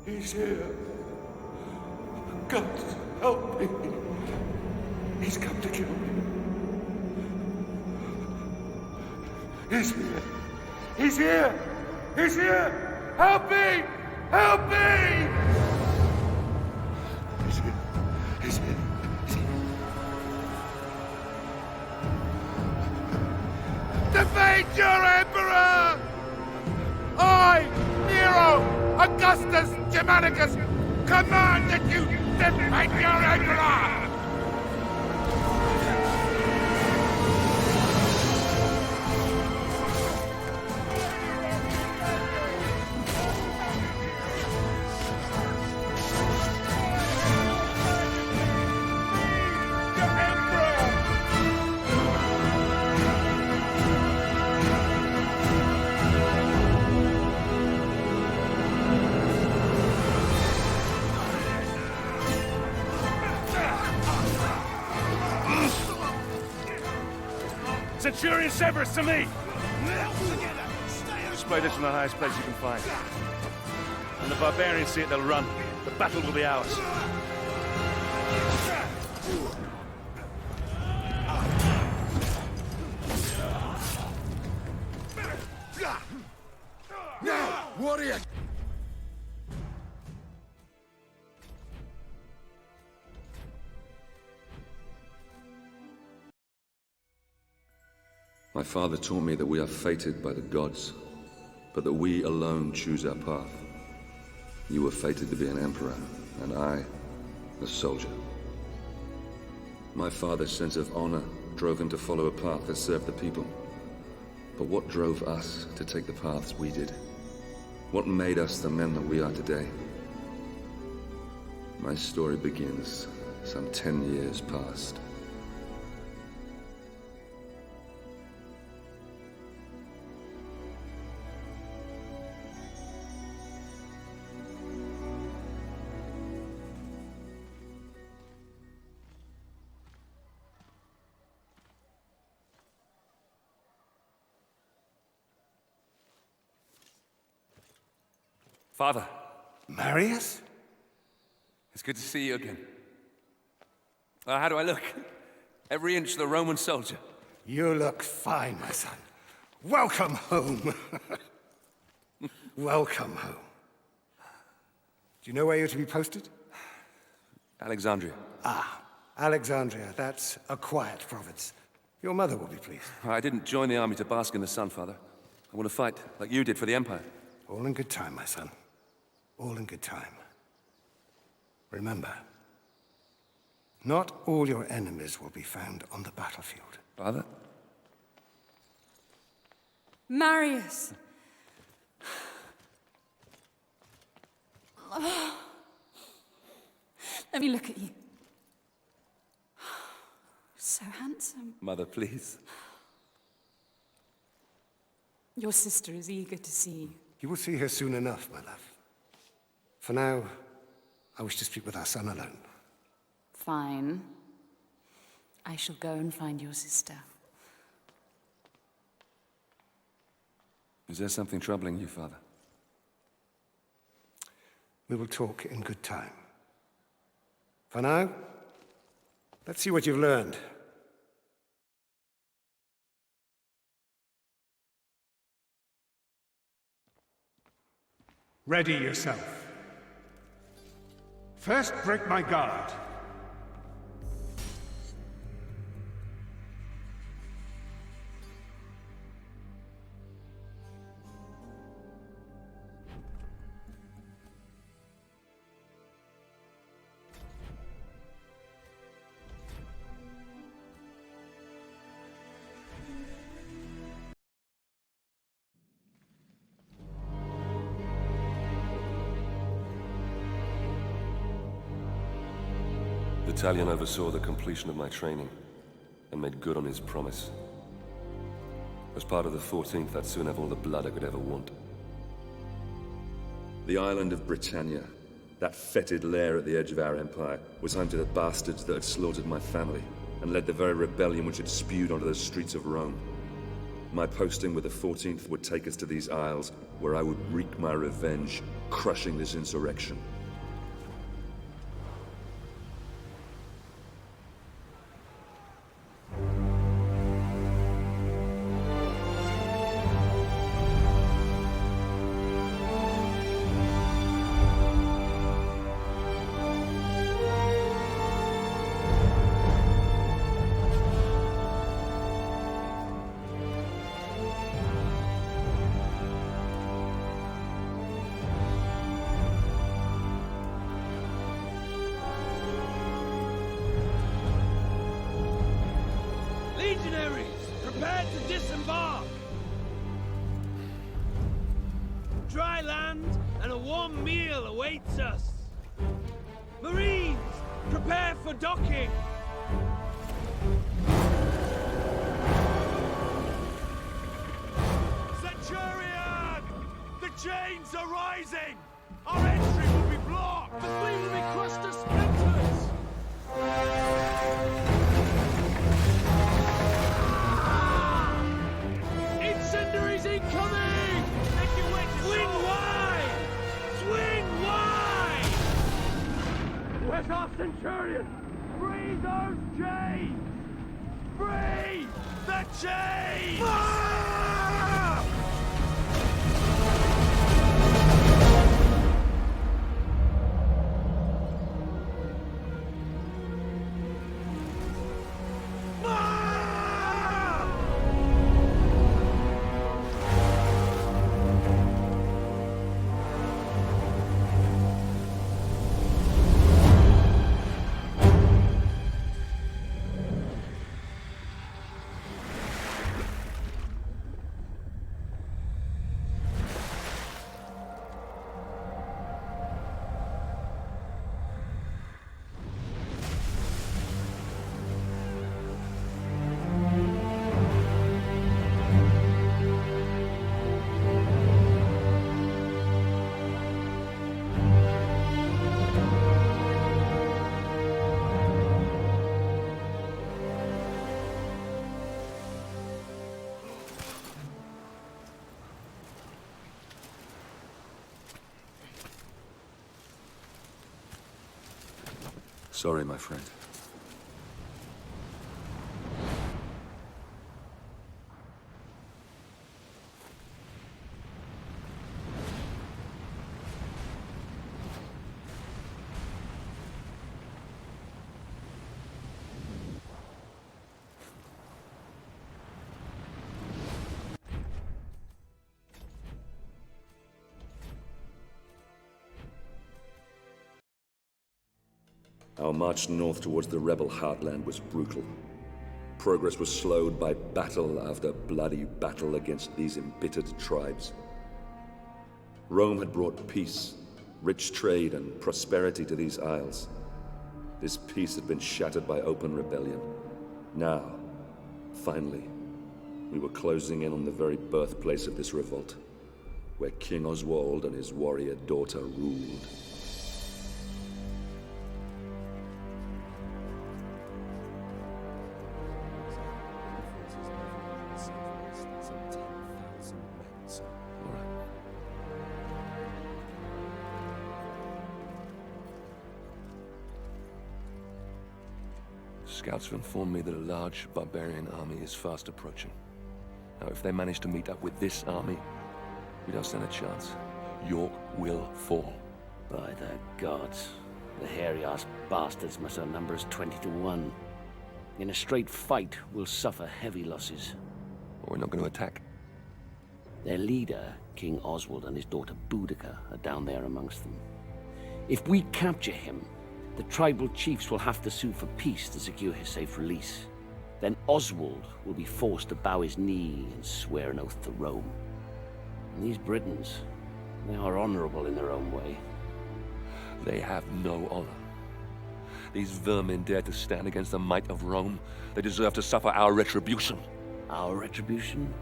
He's here. God, help me. He's come to kill me. He's here. He's here. He's here. Help me. Help me. He's here. He's here. He's here. Defeat your emperor! I, Nero, Augustus Germanicus, command that you defeat your emperor! Centurion Severus, to me! Display this from the highest place you can find. When the barbarians see it, they'll run. The battle will be ours. Now, warrior! My father taught me that we are fated by the gods, but that we alone choose our path. You were fated to be an emperor, and I, a soldier. My father's sense of honor drove him to follow a path that served the people. But what drove us to take the paths we did? What made us the men that we are today? My story begins some 10 years past. Father, Marius? it's good to see you again. How do I look? Every inch the Roman soldier. You look fine, my son. Welcome home. Welcome home. Do you know where you're to be posted? Alexandria. Ah, Alexandria. That's a quiet province. Your mother will be pleased. I didn't join the army to bask in the sun, Father. I want to fight, like you did for the Empire. All in good time, my son. All in good time. Remember, not all your enemies will be found on the battlefield. Father? Marius! Let me look at you. So handsome. Mother, please. Your sister is eager to see you. You will see her soon enough, my love. For now, I wish to speak with our son alone. Fine. I shall go and find your sister. Is there something troubling you, Father? We will talk in good time. For now, let's see what you've learned. Ready yourself. First, break my guard. Italian oversaw the completion of my training and made good on his promise. As part of the 14th, I'd soon have all the blood I could ever want. The island of Britannia, that fetid lair at the edge of our empire, was home to the bastards that had slaughtered my family and led the very rebellion which had spewed onto the streets of Rome. My posting with the 14th would take us to these isles where I would wreak my revenge, crushing this insurrection. Legionaries, prepare to disembark! Dry land and a warm meal awaits us. Marines, prepare for docking! Centurion! The chains are rising! Our entry will be blocked! The fleet will be crushed to splinters! Incendiaries incoming! Make your way to Swing wide! Swing wide! Where's our Centurion? Free those chains! Free the chains! Ah! Sorry, my friend. Our march north towards the rebel heartland was brutal. Progress was slowed by battle after bloody battle against these embittered tribes. Rome had brought peace, rich trade, and prosperity to these isles. This peace had been shattered by open rebellion. Now, finally, we were closing in on the very birthplace of this revolt, where King Oswald and his warrior daughter ruled. Scouts have informed me that a large barbarian army is fast approaching. Now, if they manage to meet up with this army, we don't stand a chance. York will fall. By the gods, the hairy-ass bastards must outnumber us 20 to 1. In a straight fight, we'll suffer heavy losses. Or we're not going to attack. Their leader, King Oswald, and his daughter Boudica are down there amongst them. If we capture him, the tribal chiefs will have to sue for peace to secure his safe release. Then Oswald will be forced to bow his knee and swear an oath to Rome. And these Britons, they are honorable in their own way. They have no honor. These vermin dare to stand against the might of Rome. They deserve to suffer our retribution. Our retribution?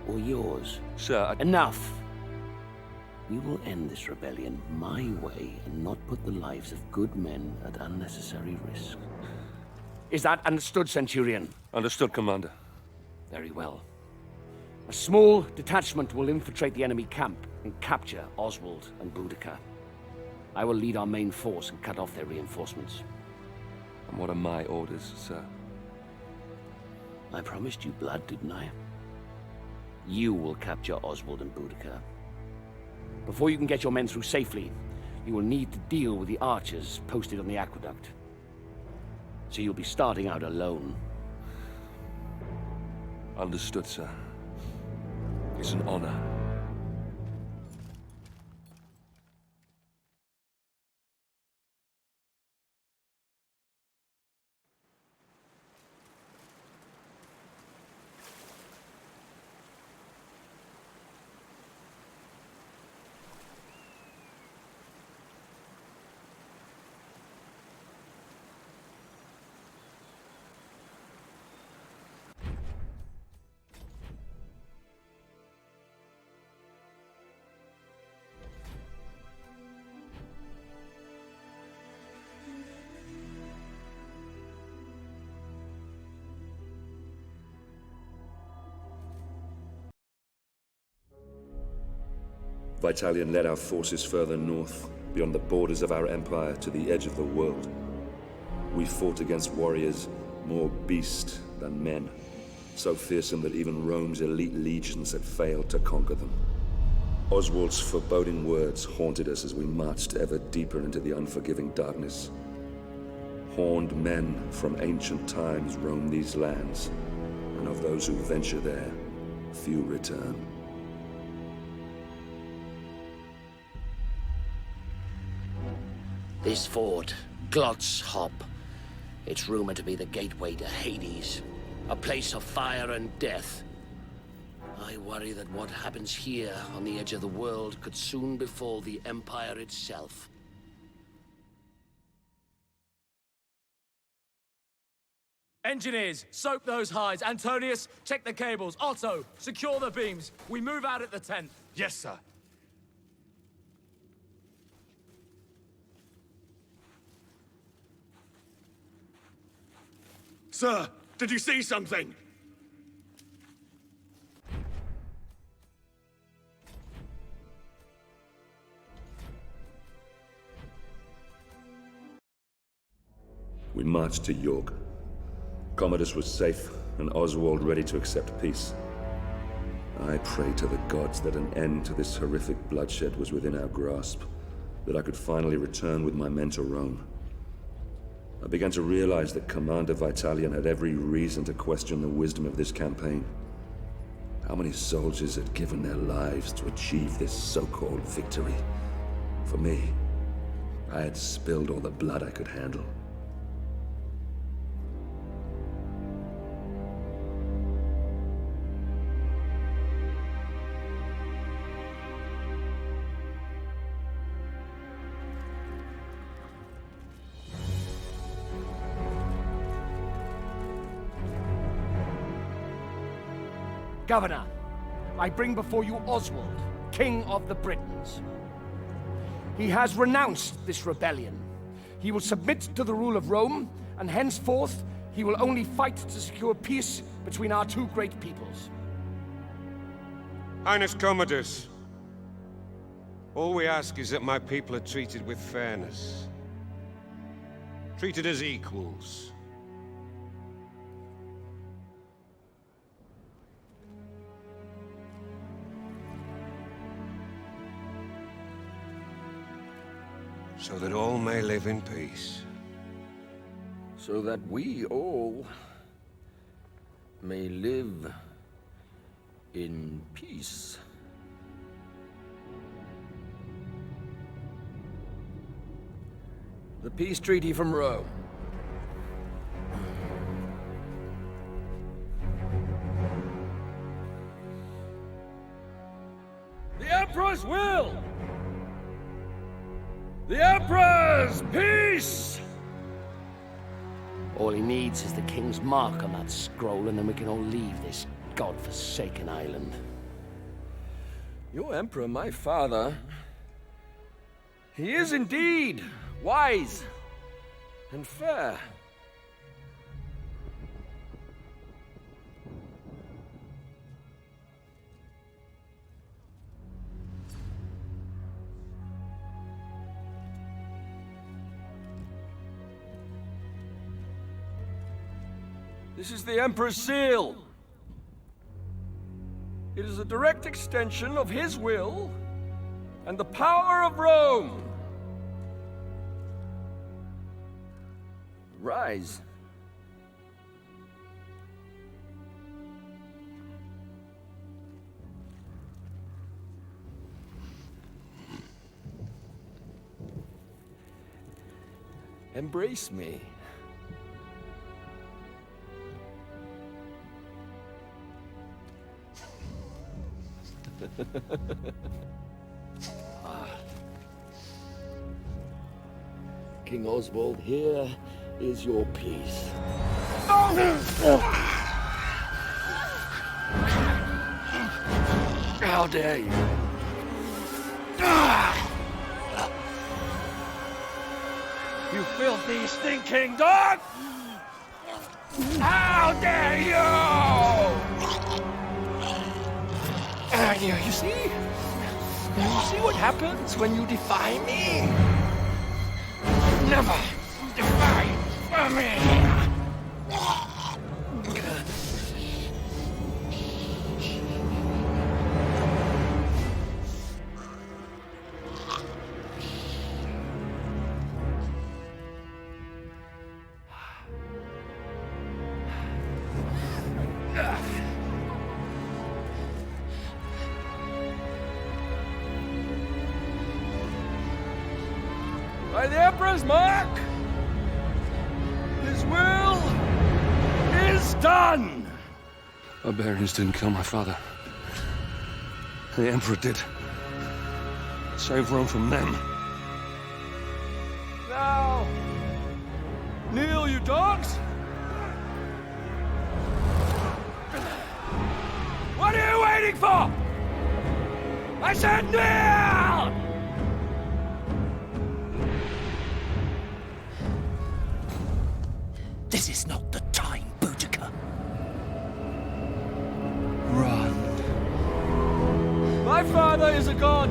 Or yours? Sir, Enough! We will end this rebellion my way and not put the lives of good men at unnecessary risk. Is that understood, Centurion? Understood, Commander. Very well. A small detachment will infiltrate the enemy camp and capture Oswald and Boudica. I will lead our main force and cut off their reinforcements. And what are my orders, sir? I promised you blood, didn't I? You will capture Oswald and Boudica. Before you can get your men through safely, you will need to deal with the archers posted on the aqueduct. So you'll be starting out alone. Understood, sir. It's an honor. Vitalian led our forces further north, beyond the borders of our empire to the edge of the world. We fought against warriors more beast than men, so fearsome that even Rome's elite legions had failed to conquer them. Oswald's foreboding words haunted us as we marched ever deeper into the unforgiving darkness. Horned men from ancient times roam these lands, and of those who venture there, few return. This fort, Glot's Hop. It's rumored to be the gateway to Hades, a place of fire and death. I worry that what happens here on the edge of the world could soon befall the Empire itself. Engineers, soak those hides. Antonius, check the cables. Otto, secure the beams. We move out at the 10th. Yes, sir. Sir, did you see something? We marched to York. Commodus was safe, and Oswald ready to accept peace. I prayed to the gods that an end to this horrific bloodshed was within our grasp, that I could finally return with my men to Rome. I began to realize that Commander Vitalian had every reason to question the wisdom of this campaign. How many soldiers had given their lives to achieve this so-called victory? For me, I had spilled all the blood I could handle. Governor, I bring before you Oswald, King of the Britons. He has renounced this rebellion. He will submit to the rule of Rome, and henceforth, he will only fight to secure peace between our two great peoples. Highness Commodus, all we ask is that my people are treated with fairness. Treated as equals. So that all may live in peace. So that we all may live in peace. The peace treaty from Rome. The Emperor's will! The Emperor's peace! All he needs is the King's mark on that scroll, and then we can all leave this god-forsaken island. Your Emperor, my father, he is indeed wise and fair. This is the Emperor's seal. It is a direct extension of his will and the power of Rome. Ryse. Embrace me. King Oswald, here is your peace. How dare you? You filthy, stinking dog! How dare you! You see? You see what happens when you defy me? Never defy me! By the Emperor's mark, his will is done! Barbarians didn't kill my father. The Emperor did. Save Rome from them. Now, kneel, you dogs! What are you waiting for? I said kneel! This is not the time, Boudica. Run. My father is a god.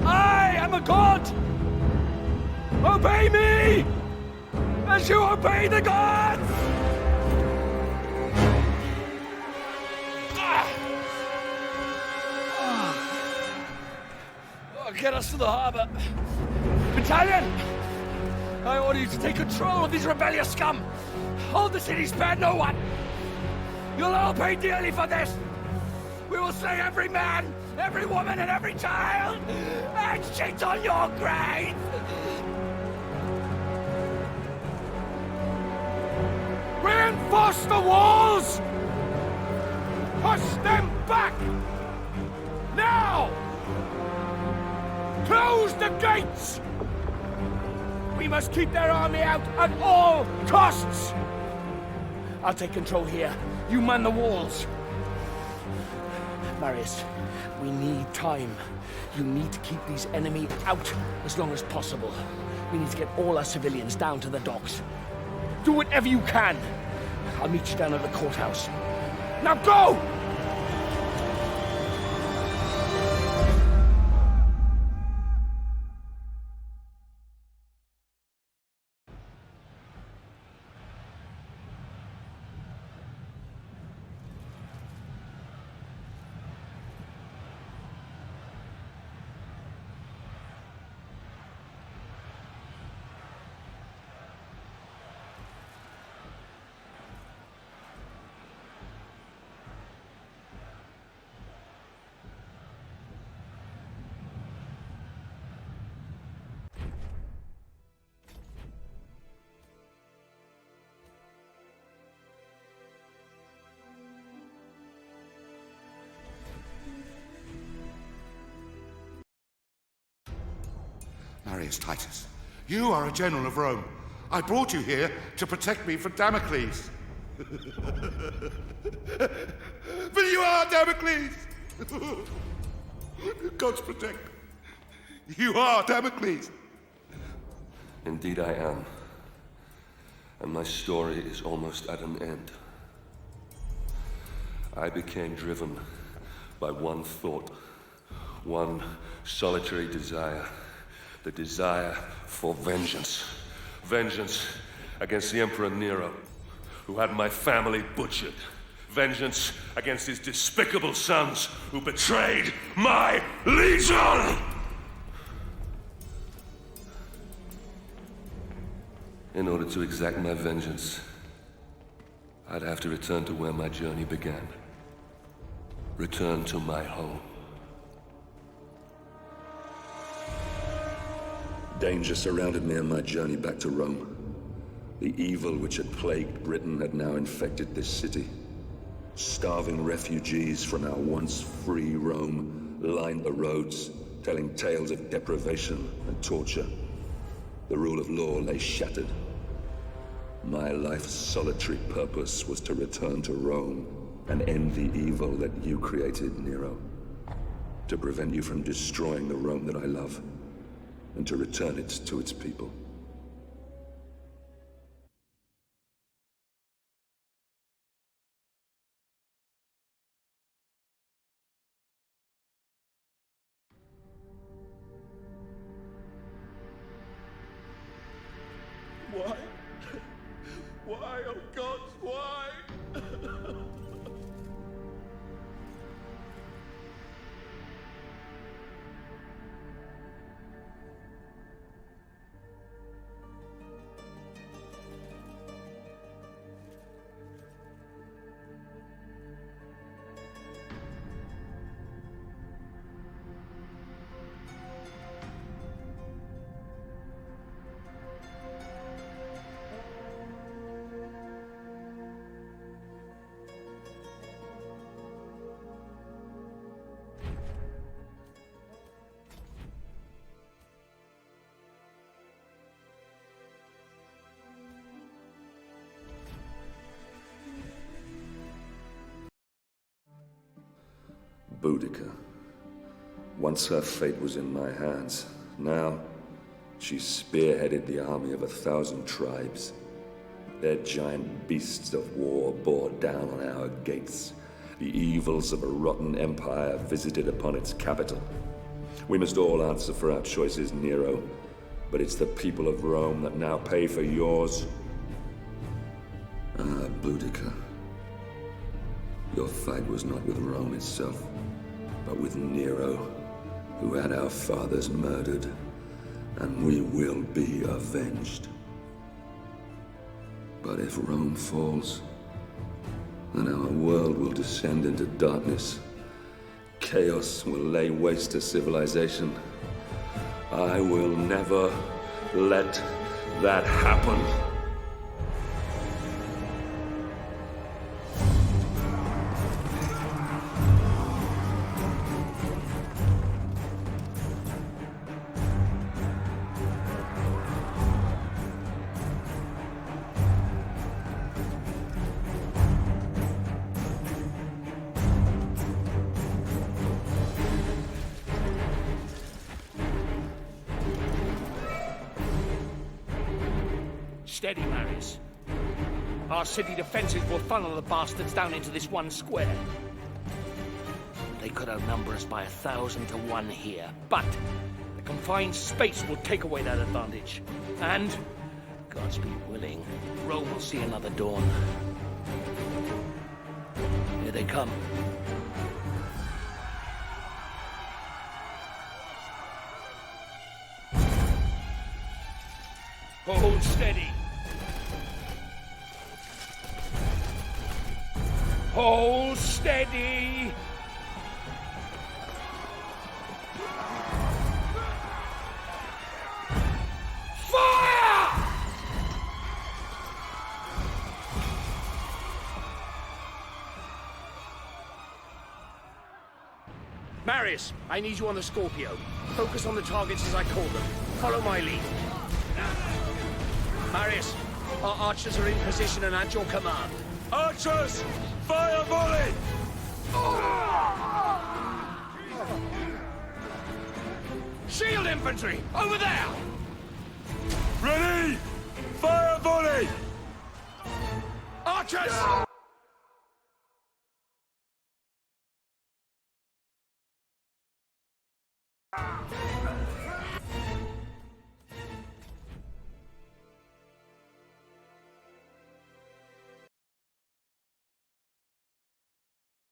I am a god. Obey me as you obey the gods. Get us to the harbor. Battalion! I order you to take control of these rebellious scum! Hold the city, spare no one! You'll all pay dearly for this! We will slay every man, every woman, and every child! And shit on your grave! Reinforce the walls! Push them back! Now! Close the gates! We must keep their army out at all costs! I'll take control here. You man the walls. Marius, we need time. You need to keep these enemy out as long as possible. We need to get all our civilians down to the docks. Do whatever you can. I'll meet you down at the courthouse. Now go! Marius Titus, you are a general of Rome. I brought you here to protect me from Damocles. But you are Damocles! Gods protect me. You are Damocles. Indeed I am. And my story is almost at an end. I became driven by one thought, one solitary desire. The desire for vengeance. Vengeance against the Emperor Nero, who had my family butchered. Vengeance against his despicable sons who betrayed my legion! In order to exact my vengeance, I'd have to return to where my journey began. Return to my home. Danger surrounded me on my journey back to Rome. The evil which had plagued Britain had now infected this city. Starving refugees from our once free Rome lined the roads, telling tales of deprivation and torture. The rule of law lay shattered. My life's solitary purpose was to return to Rome and end the evil that you created, Nero. To prevent you from destroying the Rome that I love, and to return it to its people. Why? Why, oh gods, why? Boudica. Once her fate was in my hands. Now, she spearheaded the army of 1,000 tribes. Their giant beasts of war bore down on our gates. The evils of a rotten empire visited upon its capital. We must all answer for our choices, Nero. But it's the people of Rome that now pay for yours. Ah, Boudica. Your fight was not with Rome itself, but with Nero, who had our fathers murdered, and we will be avenged. But if Rome falls, then our world will descend into darkness. Chaos will lay waste to civilization. I will never let that happen. Steady, Ryse. Our city defenses will funnel the bastards down into this one square. They could outnumber us by 1,000 to 1 here, but the confined space will take away that advantage. And, God's be willing, Rome will see another dawn. Here they come. Hold steady. Hold steady! Fire! Marius, I need you on the Scorpio. Focus on the targets as I call them. Follow my lead. Marius, our archers are in position and at your command. Archers! Fire volley! Shield infantry, over there! Ready! Fire volley! Archers!